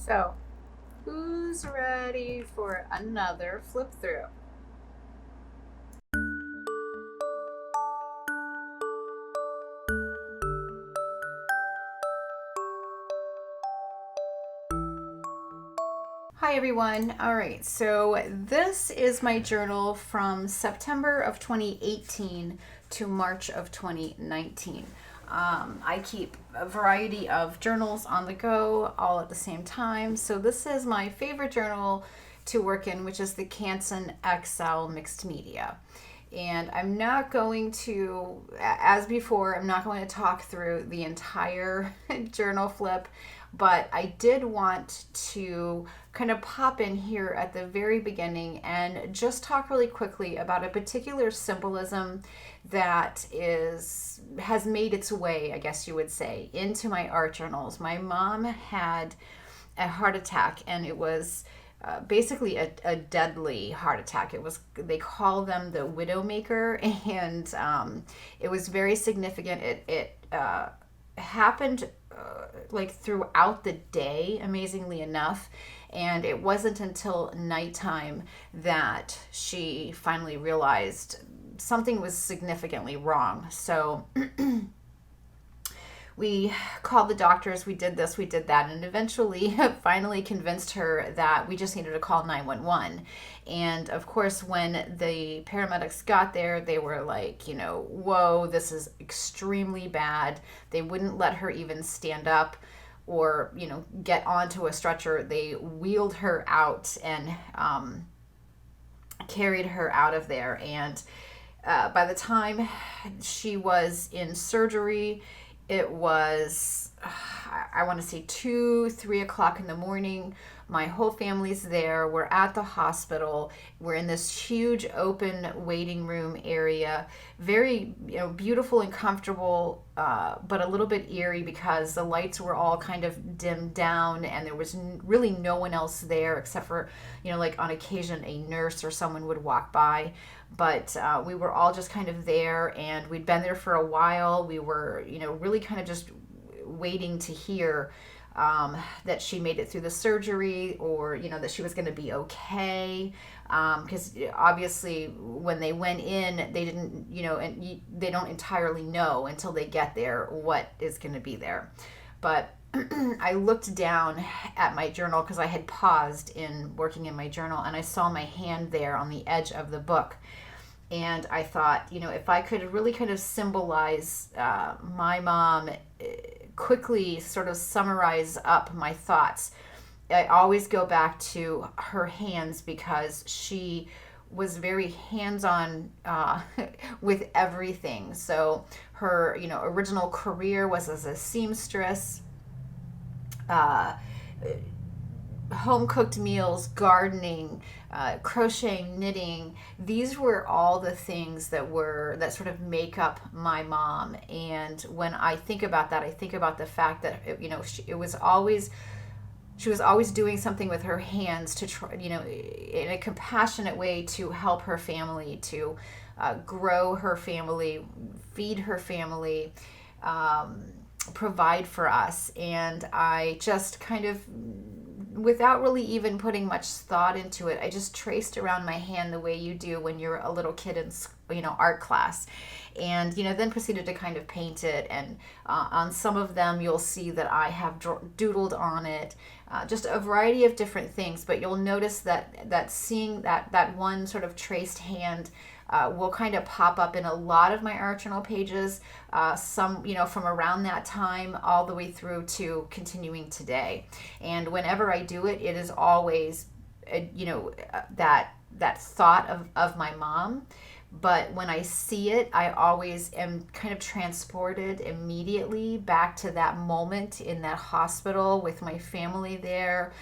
So, who's ready for another flip through? Hi everyone. All right, so this is my journal from September of 2018 to March of 2019. I keep a variety of journals on the go all at the same time. So this is my favorite journal to work in, which is the Canson XL Mixed Media. And I'm not going to, as before, I'm not going to talk through the entire journal flip, but I did want to kind of pop in here at the very beginning and just talk really quickly about a particular symbolism that has made its way, I guess you would say, into my art journals. My mom had a heart attack, and it was basically a deadly heart attack. It was, they call them the widowmaker, and it was very significant. It happened like throughout the day, amazingly enough. And it wasn't until nighttime that she finally realized something was significantly wrong. So we called the doctors, we did this, we did that, and eventually finally convinced her that we just needed to call 911. And of course, when the paramedics got there, they were like, whoa, this is extremely bad. They wouldn't let her even stand up or, get onto a stretcher. They wheeled her out and carried her out of there. And by the time she was in surgery, it was, I want to say 2, 3 o'clock in the morning. My whole family's there. We're at the hospital. We're in this huge open waiting room area. Very, beautiful and comfortable, but a little bit eerie because the lights were all kind of dimmed down, and there was really no one else there except for, like on occasion a nurse or someone would walk by. But we were all just kind of there, and we'd been there for a while. We were, really kind of just waiting to hear that she made it through the surgery, or that she was going to be okay, because obviously when they went in, they didn't, and they don't entirely know until they get there what is going to be there. But I looked down at my journal because I had paused in working in my journal, and I saw my hand there on the edge of the book. And I thought, if I could really kind of symbolize my mom, quickly sort of summarize up my thoughts, I always go back to her hands because she was very hands-on with everything. So her, original career was as a seamstress. Uh, Home cooked meals, gardening, crocheting, knitting. These were all the things that sort of make up my mom. And when I think about that, I think about the fact that she was always doing something with her hands to try, in a compassionate way to help her family, to grow her family, feed her family. Provide for us. And I just kind of, without really even putting much thought into it, I just traced around my hand the way you do when you're a little kid in art class, and then proceeded to kind of paint it. And on some of them you'll see that I have doodled on it, just a variety of different things. But you'll notice that seeing that one sort of traced hand will kind of pop up in a lot of my art journal pages, some, from around that time all the way through to continuing today. And whenever I do it, it is always, that thought of my mom. But when I see it, I always am kind of transported immediately back to that moment in that hospital with my family there.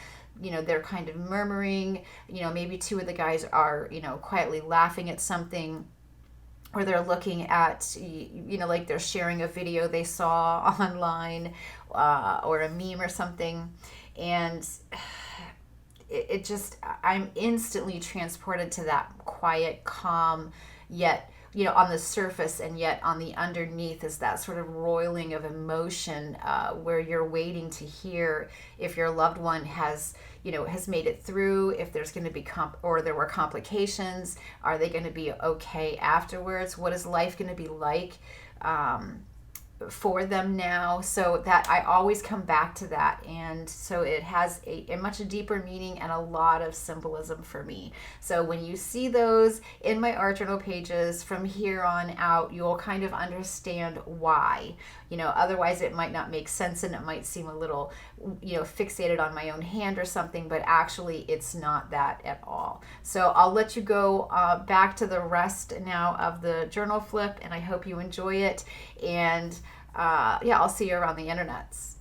They're kind of murmuring, maybe two of the guys are, quietly laughing at something, or they're looking at, like they're sharing a video they saw online, or a meme or something. And it just, I'm instantly transported to that quiet, calm, yet on the surface, and yet on the underneath is that sort of roiling of emotion, where you're waiting to hear if your loved one has made it through, if there's going to be or there were complications. Are they going to be okay afterwards? What is life going to be like for them now? So that I always come back to that, and so it has a much deeper meaning and a lot of symbolism for me. So when you see those in my art journal pages from here on out, you'll kind of understand why. Otherwise it might not make sense, and it might seem a little fixated on my own hand or something, but actually it's not that at all. So I'll let you go back to the rest now of the journal flip, and I hope you enjoy it. And yeah, I'll see you around the internets.